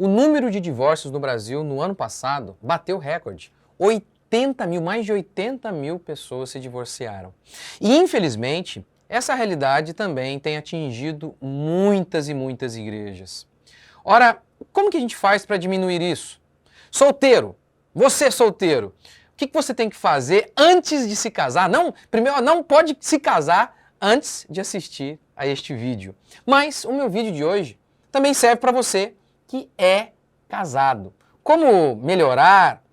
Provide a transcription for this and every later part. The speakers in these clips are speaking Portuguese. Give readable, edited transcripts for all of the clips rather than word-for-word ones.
O número de divórcios no Brasil no ano passado bateu recorde. 80 mil, mais de 80 mil pessoas se divorciaram. E infelizmente, essa realidade também tem atingido muitas e muitas igrejas. Ora, como que a gente faz para diminuir isso? Solteiro, você solteiro, o que você tem que fazer antes de se casar? Não, primeiro, não pode se casar antes de assistir a este vídeo. Mas o meu vídeo de hoje também serve para você que é casado. Como melhorar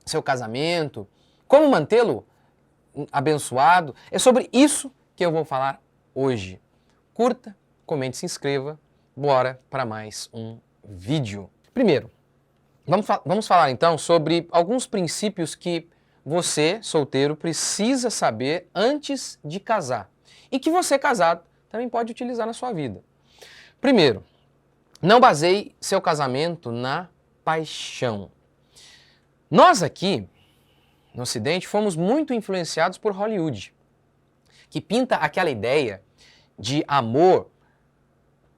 seu casamento, como mantê-lo abençoado, é sobre isso que eu vou falar hoje. Curta, comente, se inscreva, bora para mais um vídeo. Primeiro, vamos falar então sobre alguns princípios que você, solteiro, precisa saber antes de casar e que você, casado, também pode utilizar na sua vida. Primeiro, não baseie seu casamento na paixão. Nós aqui, no Ocidente, fomos muito influenciados por Hollywood, que pinta aquela ideia de amor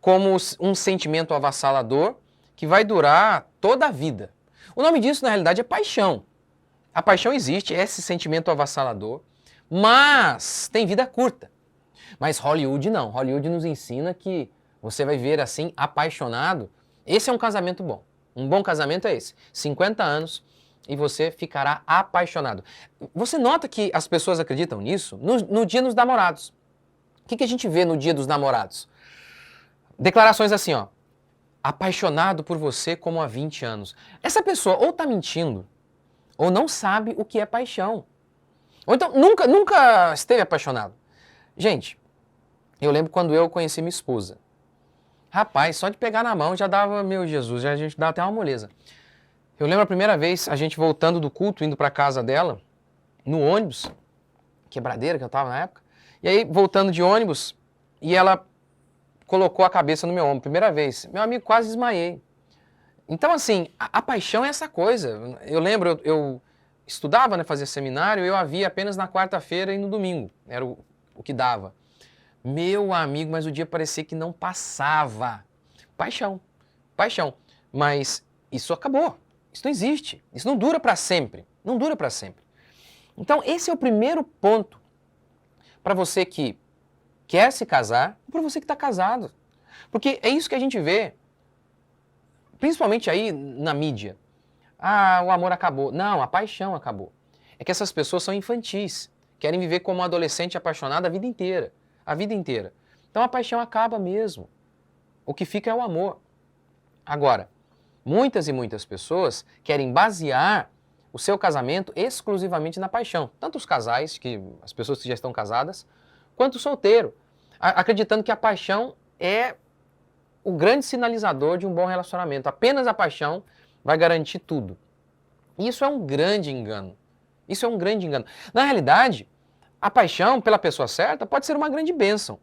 como um sentimento avassalador que vai durar toda a vida. O nome disso, na realidade, é paixão. A paixão existe, é esse sentimento avassalador, mas tem vida curta. Mas Hollywood não. Hollywood nos ensina que você vai ver assim, apaixonado. Esse é um casamento bom. Um bom casamento é esse. 50 anos e você ficará apaixonado. Você nota que as pessoas acreditam nisso no dia dos namorados. O que a gente vê no dia dos namorados? Declarações assim, ó. Apaixonado por você como há 20 anos. Essa pessoa ou está mentindo, ou não sabe o que é paixão. Ou então nunca esteve apaixonado. Gente, eu lembro quando eu conheci minha esposa. Rapaz, só de pegar na mão já dava, meu Jesus, já a gente dava até uma moleza. Eu lembro a primeira vez, a gente voltando do culto, indo para casa dela, no ônibus, quebradeira que eu tava na época, e aí voltando de ônibus, e ela colocou a cabeça no meu ombro, primeira vez. Meu amigo, quase desmaiei. Então, assim, a paixão é essa coisa. Eu lembro, eu estudava, né, fazia seminário, eu a via apenas na quarta-feira e no domingo, era o que dava. Meu amigo, mas o dia parecia que não passava. Paixão, paixão. Mas isso acabou. Isso não existe. Isso não dura para sempre. Não dura para sempre. Então, esse é o primeiro ponto para você que quer se casar ou para você que está casado. Porque é isso que a gente vê, principalmente aí na mídia. Ah, o amor acabou. Não, a paixão acabou. É que essas pessoas são infantis. Querem viver como um adolescente apaixonado a vida inteira. A vida inteira. Então a paixão acaba mesmo. O que fica é o amor. Agora, muitas e muitas pessoas querem basear o seu casamento exclusivamente na paixão. Tanto os casais, as pessoas que já estão casadas, quanto o solteiro. Acreditando que a paixão é o grande sinalizador de um bom relacionamento. Apenas a paixão vai garantir tudo. Isso é um grande engano. Isso é um grande engano. Na realidade, a paixão pela pessoa certa pode ser uma grande bênção,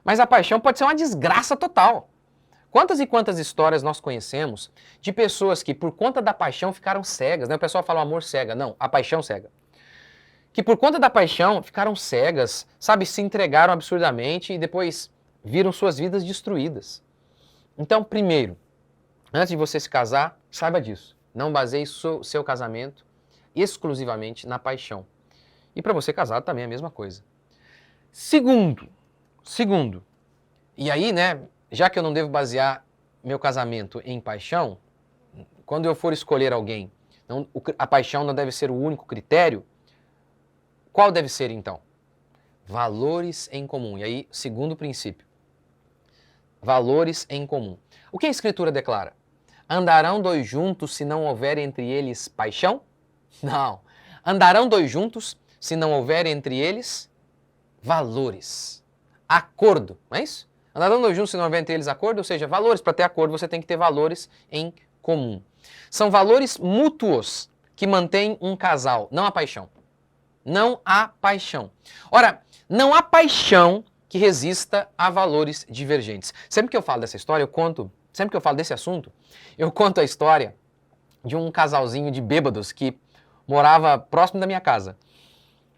mas a paixão pode ser uma desgraça total. Quantas e quantas histórias nós conhecemos de pessoas que por conta da paixão ficaram cegas, né? O pessoal fala o amor cega, não, a paixão cega. Que por conta da paixão ficaram cegas, sabe, se entregaram absurdamente e depois viram suas vidas destruídas. Então, primeiro, antes de você se casar, saiba disso. Não baseie seu casamento exclusivamente na paixão. E para você casado também é a mesma coisa. Segundo, e aí, né, já que eu não devo basear meu casamento em paixão, quando eu for escolher alguém, a paixão não deve ser o único critério, qual deve ser então? Valores em comum. E aí, segundo princípio, valores em comum. O que a Escritura declara? Andarão dois juntos se não houver entre eles paixão? Não. Andarão dois juntos se não houver entre eles valores. Acordo, não é isso? Andarão dois juntos se não houver entre eles acordo, ou seja, valores. Para ter acordo você tem que ter valores em comum. São valores mútuos que mantêm um casal, não a paixão. Não há paixão. Ora, não há paixão que resista a valores divergentes. Sempre que eu falo dessa história, sempre que eu falo desse assunto, eu conto a história de um casalzinho de bêbados que morava próximo da minha casa.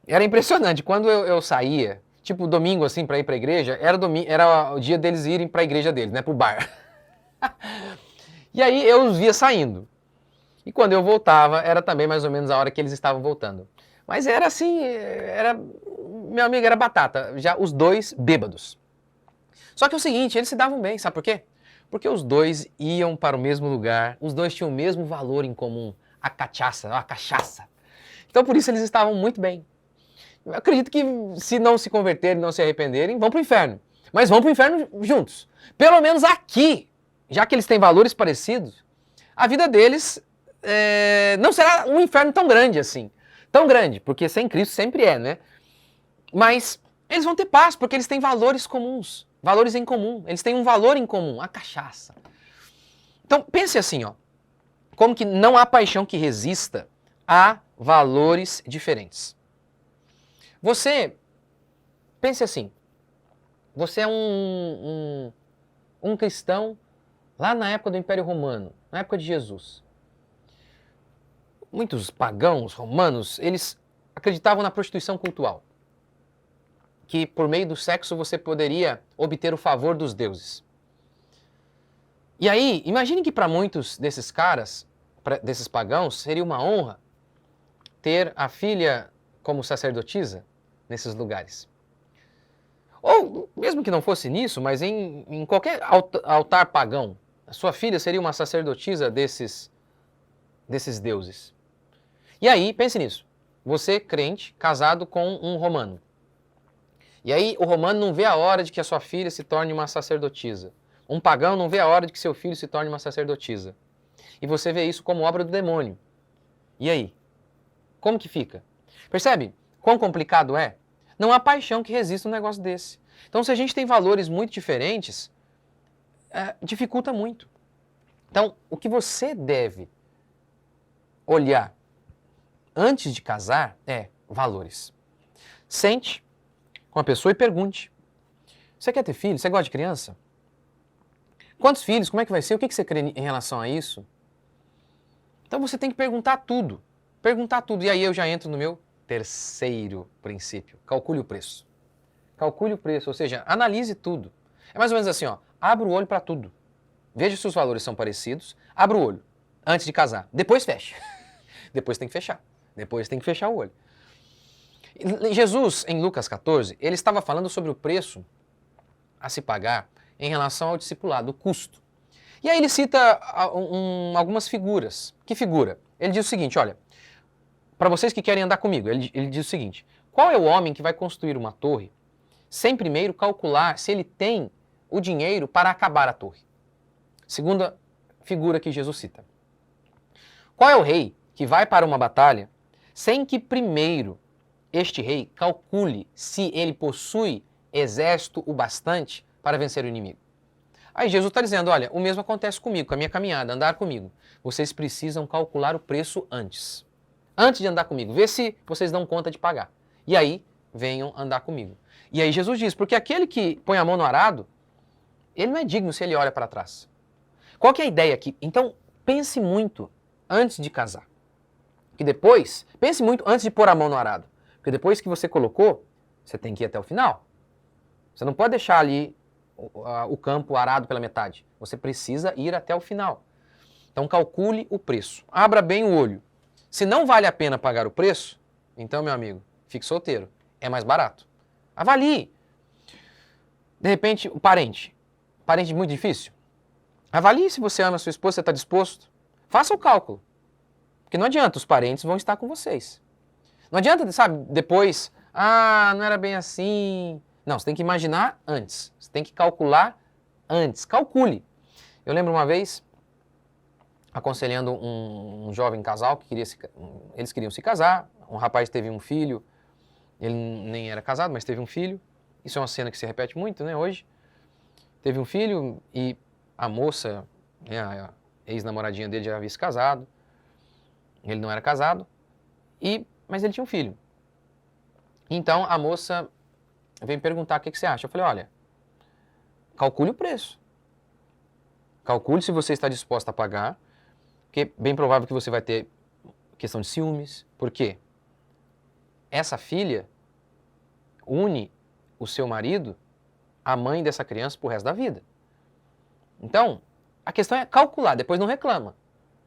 Era impressionante, quando eu saía, tipo domingo assim para ir para a igreja, era o dia deles irem para a igreja deles, né, pro bar. E aí eu os via saindo. E quando eu voltava, era também mais ou menos a hora que eles estavam voltando. Mas era assim, meu amigo, era batata, já os dois bêbados. Só que é o seguinte, eles se davam bem, sabe por quê? Porque os dois iam para o mesmo lugar, os dois tinham o mesmo valor em comum, a cachaça. Então por isso eles estavam muito bem. Eu acredito que se não se converterem, não se arrependerem, vão para o inferno. Mas vão para o inferno juntos. Pelo menos aqui, já que eles têm valores parecidos, a vida deles não será um inferno tão grande assim. Tão grande, porque sem Cristo sempre é, né? Mas eles vão ter paz, porque eles têm valores comuns, valores em comum. Eles têm um valor em comum, a cachaça. Então pense assim, ó, como que não há paixão que resista a valores diferentes. Você, pense assim, você é um cristão lá na época do Império Romano, na época de Jesus. Muitos pagãos romanos, eles acreditavam na prostituição cultural, que por meio do sexo você poderia obter o favor dos deuses. E aí, imagine que para muitos desses caras, desses pagãos, seria uma honra ter a filha como sacerdotisa nesses lugares. Ou, mesmo que não fosse nisso, mas em qualquer altar pagão, a sua filha seria uma sacerdotisa desses deuses. E aí, pense nisso, você crente, casado com um romano. E aí o romano não vê a hora de que a sua filha se torne uma sacerdotisa. Um pagão não vê a hora de que seu filho se torne uma sacerdotisa. E você vê isso como obra do demônio. E aí? Como que fica? Percebe quão complicado é? Não há paixão que resista um negócio desse. Então, se a gente tem valores muito diferentes, dificulta muito. Então, o que você deve olhar antes de casar é valores. Sente com a pessoa e pergunte. Você quer ter filho? Você gosta de criança? Quantos filhos? Como é que vai ser? O que você crê em relação a isso? Então você tem que perguntar tudo. Perguntar tudo. E aí eu já entro no meu terceiro princípio. Calcule o preço. Calcule o preço, ou seja, analise tudo. É mais ou menos assim, ó. Abra o olho para tudo. Veja se os valores são parecidos. Abra o olho antes de casar. Depois fecha. Depois tem que fechar. Depois tem que fechar o olho. Jesus, em Lucas 14, ele estava falando sobre o preço a se pagar em relação ao discipulado, o custo. E aí ele cita algumas figuras. Que figura? Ele diz o seguinte, olha, para vocês que querem andar comigo, ele diz o seguinte, qual é o homem que vai construir uma torre sem primeiro calcular se ele tem o dinheiro para acabar a torre? Segunda figura que Jesus cita. Qual é o rei que vai para uma batalha sem que primeiro este rei calcule se ele possui exército o bastante para vencer o inimigo? Aí Jesus está dizendo, olha, o mesmo acontece comigo, com a minha caminhada, andar comigo. Vocês precisam calcular o preço antes. Antes de andar comigo, ver se vocês dão conta de pagar. E aí, venham andar comigo. E aí Jesus diz, porque aquele que põe a mão no arado, ele não é digno se ele olha para trás. Qual que é a ideia aqui? Então, pense muito antes de casar. Que depois, pense muito antes de pôr a mão no arado. Porque depois que você colocou, você tem que ir até o final. Você não pode deixar ali o campo arado pela metade. Você precisa ir até o final. Então calcule o preço. Abra bem o olho. Se não vale a pena pagar o preço, então, meu amigo, fique solteiro. É mais barato. Avalie. De repente, o parente. Parente muito difícil. Avalie se você ama a sua esposa, você está disposto. Faça o cálculo. Porque não adianta, os parentes vão estar com vocês. Não adianta, sabe, depois, não era bem assim. Não, você tem que imaginar antes. Você tem que calcular antes. Calcule. Eu lembro uma vez, aconselhando um jovem casal que eles queriam se casar. Um rapaz teve um filho, ele nem era casado, mas teve um filho. Isso é uma cena que se repete muito, né, hoje. Teve um filho e a moça, né, a ex-namoradinha dele já havia se casado. Ele não era casado, mas ele tinha um filho. Então a moça veio me perguntar o que você acha. Eu falei, olha, calcule o preço. Calcule se você está disposta a pagar, porque é bem provável que você vai ter questão de ciúmes. Por quê? Essa filha une o seu marido à mãe dessa criança pro resto da vida. Então, A questão é calcular, depois não reclama.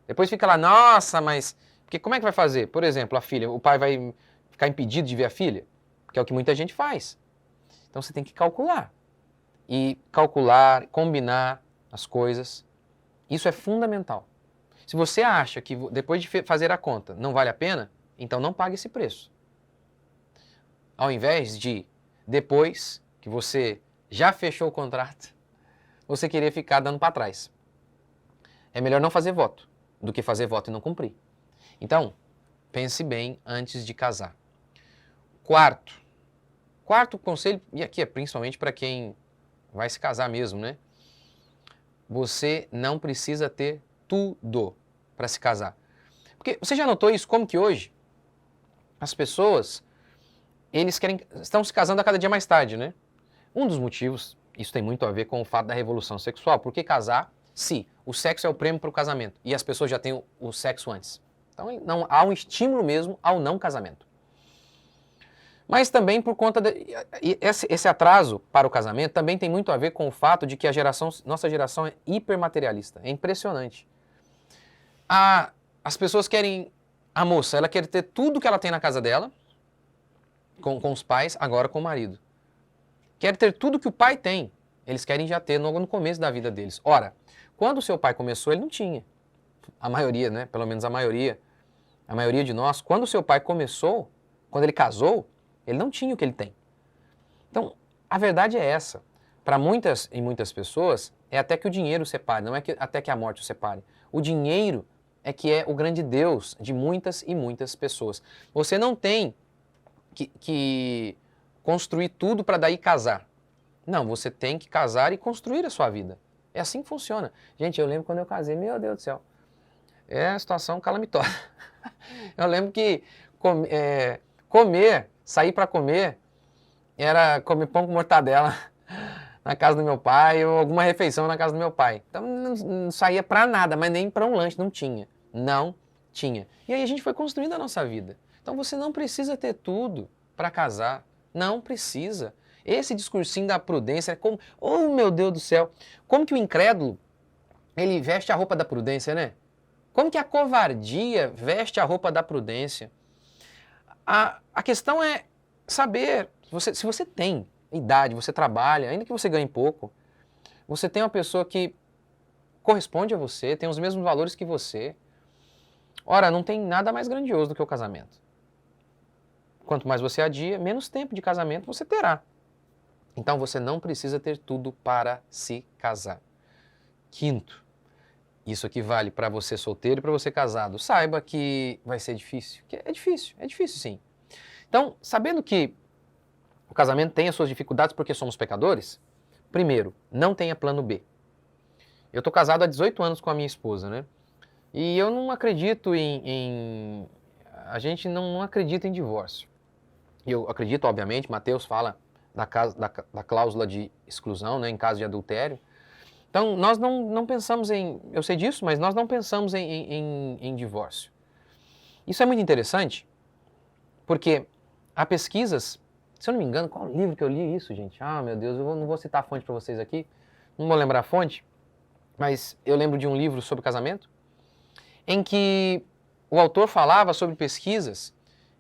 Depois fica lá, nossa, mas... Porque como é que vai fazer? Por exemplo, a filha, o pai vai ficar impedido de ver a filha? Que é o que muita gente faz. Então você tem que calcular. E calcular, combinar as coisas. Isso é fundamental. Se você acha que depois de fazer a conta não vale a pena, então não pague esse preço. Ao invés de, depois que você já fechou o contrato, você querer ficar dando para trás. É melhor não fazer voto do que fazer voto e não cumprir. Então, pense bem antes de casar. Quarto conselho, e aqui é principalmente para quem vai se casar mesmo, né? Você não precisa ter tudo para se casar. Porque você já notou isso? Como que hoje as pessoas, estão se casando a cada dia mais tarde, né? Um dos motivos, isso tem muito a ver com o fato da revolução sexual. Por que casar se o sexo é o prêmio para o casamento e as pessoas já têm o sexo antes? Então não há um estímulo mesmo ao não casamento. Mas também por conta esse atraso para o casamento também tem muito a ver com o fato de que nossa geração é hipermaterialista. É impressionante. As pessoas querem, a moça, ela quer ter tudo que ela tem na casa dela, com os pais, agora com o marido. Quer ter tudo que o pai tem, eles querem já ter no começo da vida deles. Ora, quando o seu pai começou, ele não tinha. A maioria, né? Pelo menos a maioria de nós, quando o seu pai começou, quando ele casou, ele não tinha o que ele tem. Então, a verdade é essa. Para muitas e muitas pessoas, é até que o dinheiro separe, não é até que a morte o separe. O dinheiro é que é o grande Deus de muitas e muitas pessoas. Você não tem que construir tudo para daí casar. Não, você tem que casar e construir a sua vida. É assim que funciona. Gente, eu lembro quando eu casei, meu Deus do céu, é uma situação calamitosa. Eu lembro que sair para comer, era comer pão com mortadela na casa do meu pai ou alguma refeição na casa do meu pai. Então não saía para nada, mas nem para um lanche, não tinha. Não tinha. E aí a gente foi construindo a nossa vida. Então você não precisa ter tudo para casar. Não precisa. Esse discursinho da prudência é como... Oh, meu Deus do céu! Como que o incrédulo, ele veste a roupa da prudência, né? Como que a covardia veste a roupa da prudência? A questão é saber, se você tem idade, você trabalha, ainda que você ganhe pouco, você tem uma pessoa que corresponde a você, tem os mesmos valores que você. Ora, não tem nada mais grandioso do que o casamento. Quanto mais você adia, menos tempo de casamento você terá. Então você não precisa ter tudo para se casar. Quinto, isso aqui vale para você solteiro e para você casado. Saiba que vai ser difícil. É difícil sim. Então, sabendo que o casamento tem as suas dificuldades porque somos pecadores, primeiro, não tenha plano B. Eu estou casado há 18 anos com a minha esposa, né? E eu não acredito a gente não acredita em divórcio. Eu acredito, obviamente, Mateus fala da cláusula de exclusão, né, em caso de adultério. Então, nós não pensamos eu sei disso, mas nós não pensamos em divórcio. Isso é muito interessante, porque há pesquisas, se eu não me engano, qual livro que eu li isso, gente? Ah, meu Deus, eu não vou citar a fonte para vocês aqui, não vou lembrar a fonte, mas eu lembro de um livro sobre casamento, em que o autor falava sobre pesquisas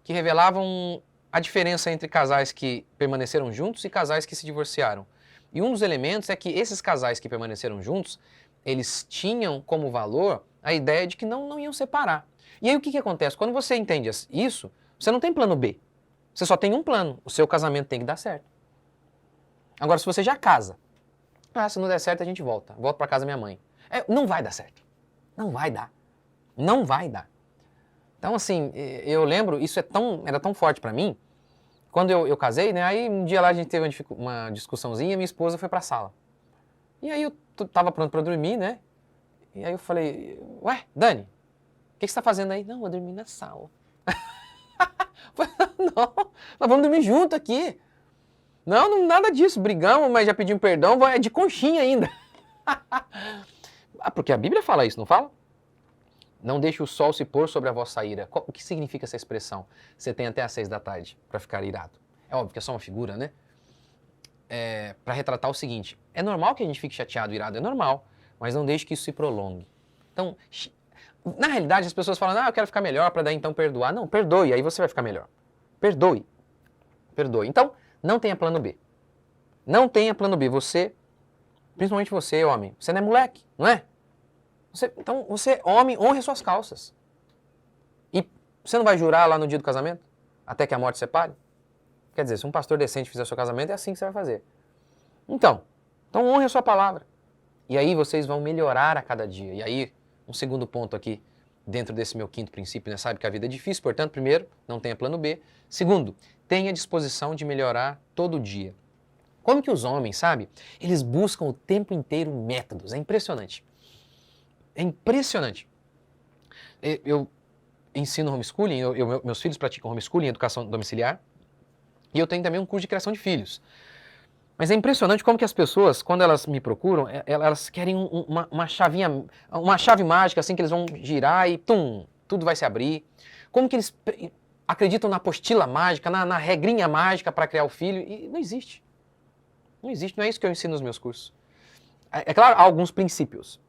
que revelavam a diferença entre casais que permaneceram juntos e casais que se divorciaram. E um dos elementos é que esses casais que permaneceram juntos, eles tinham como valor a ideia de que não iam separar. E aí o que acontece? Quando você entende isso, você não tem plano B. Você só tem um plano. O seu casamento tem que dar certo. Agora, se você já casa, se não der certo, a gente volta. Volto para casa da minha mãe. Não vai dar certo. Não vai dar. Não vai dar. Então, assim, eu lembro, isso era tão forte para mim, quando eu casei, né, aí um dia lá a gente teve uma discussãozinha e minha esposa foi pra sala. E aí eu tava pronto pra dormir, né, e aí eu falei, ué, Dani, o que você tá fazendo aí? Não, eu vou dormir na sala. Não, nós vamos dormir junto aqui. Não, nada disso, brigamos, mas já pedimos perdão, é de conchinha ainda. Porque a Bíblia fala isso, não fala? Não deixe o sol se pôr sobre a vossa ira. O que significa essa expressão? Você tem até às 6 da tarde para ficar irado. É óbvio que é só uma figura, né? Para retratar o seguinte, é normal que a gente fique chateado, irado, é normal. mas não deixe que isso se prolongue. Então, na realidade, as pessoas falam, eu quero ficar melhor para daí então perdoar. Não, perdoe, aí você vai ficar melhor. Perdoe. Perdoe. Então, não tenha plano B. Não tenha plano B. Você, principalmente você, homem, você não é moleque, não é? Então, você, homem, honre suas calças. E você não vai jurar lá no dia do casamento? Até que a morte separe? Quer dizer, se um pastor decente fizer o seu casamento, é assim que você vai fazer. Então honre a sua palavra. E aí vocês vão melhorar a cada dia. E aí, um segundo ponto aqui, dentro desse meu quinto princípio, né? Sabe que a vida é difícil, portanto, primeiro, não tenha plano B. Segundo, tenha disposição de melhorar todo dia. Como que os homens, sabe? Eles buscam o tempo inteiro métodos. É impressionante. É impressionante. Eu ensino homeschooling, meus filhos praticam homeschooling, educação domiciliar, e eu tenho também um curso de criação de filhos. Mas é impressionante como que as pessoas, quando elas me procuram, elas querem uma chavinha, uma chave mágica, assim, que eles vão girar e tudo vai se abrir. Como que eles acreditam na apostila mágica, na regrinha mágica para criar o filho, e não existe. Não existe, não é isso que eu ensino nos meus cursos. É claro, há alguns princípios,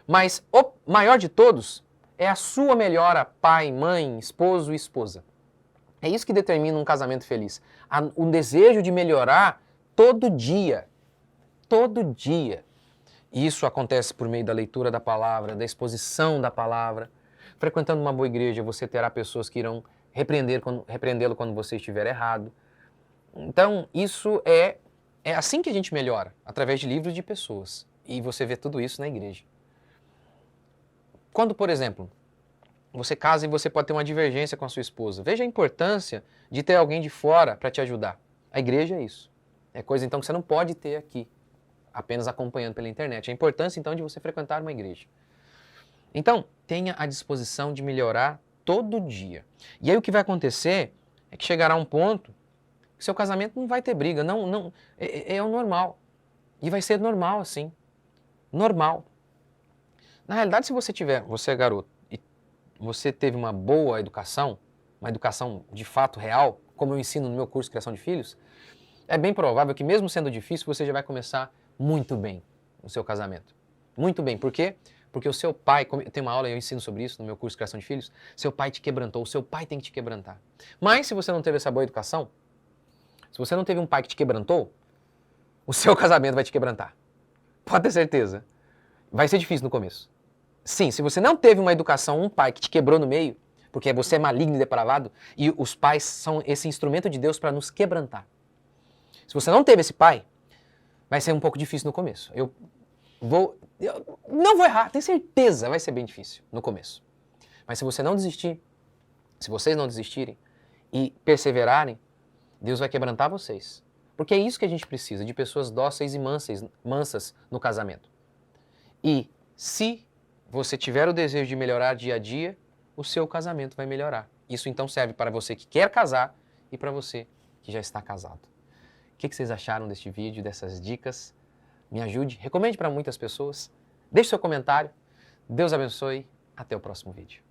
mas o maior de todos é a sua melhora, pai, mãe, esposo e esposa. É isso que determina um casamento feliz. O desejo de melhorar todo dia. Todo dia. E isso acontece por meio da leitura da palavra, da exposição da palavra. Frequentando uma boa igreja, você terá pessoas que irão repreendê-lo quando você estiver errado. Então, isso é assim que a gente melhora, através de livros de pessoas. E você vê tudo isso na igreja. Quando, por exemplo, você casa e você pode ter uma divergência com a sua esposa, veja a importância de ter alguém de fora para te ajudar. A igreja é isso. É coisa então que você não pode ter aqui, apenas acompanhando pela internet. A importância então de você frequentar uma igreja. Então, tenha a disposição de melhorar todo dia. E aí o que vai acontecer é que chegará um ponto que seu casamento não vai ter briga, é o normal. E vai ser normal assim. Normal. Na realidade, se você é garoto, e você teve uma boa educação, uma educação de fato real, como eu ensino no meu curso de criação de filhos, é bem provável que mesmo sendo difícil, você já vai começar muito bem o seu casamento. Muito bem. Por quê? Porque o seu pai, eu tenho uma aula e eu ensino sobre isso no meu curso de criação de filhos, seu pai te quebrantou, o seu pai tem que te quebrantar. Mas se você não teve essa boa educação, se você não teve um pai que te quebrantou, o seu casamento vai te quebrantar. Pode ter certeza. Vai ser difícil no começo. Sim, se você não teve uma educação, um pai que te quebrou no meio, porque você é maligno e depravado, e os pais são esse instrumento de Deus para nos quebrantar. Se você não teve esse pai, vai ser um pouco difícil no começo. Eu não vou errar, tenho certeza, vai ser bem difícil no começo. Mas se você não desistir, se vocês não desistirem e perseverarem, Deus vai quebrantar vocês. Porque é isso que a gente precisa, de pessoas dóceis e mansas no casamento. E se você tiver o desejo de melhorar dia a dia, o seu casamento vai melhorar. Isso então serve para você que quer casar e para você que já está casado. O que vocês acharam deste vídeo, dessas dicas? Me ajude, recomende para muitas pessoas. Deixe seu comentário. Deus abençoe. Até o próximo vídeo.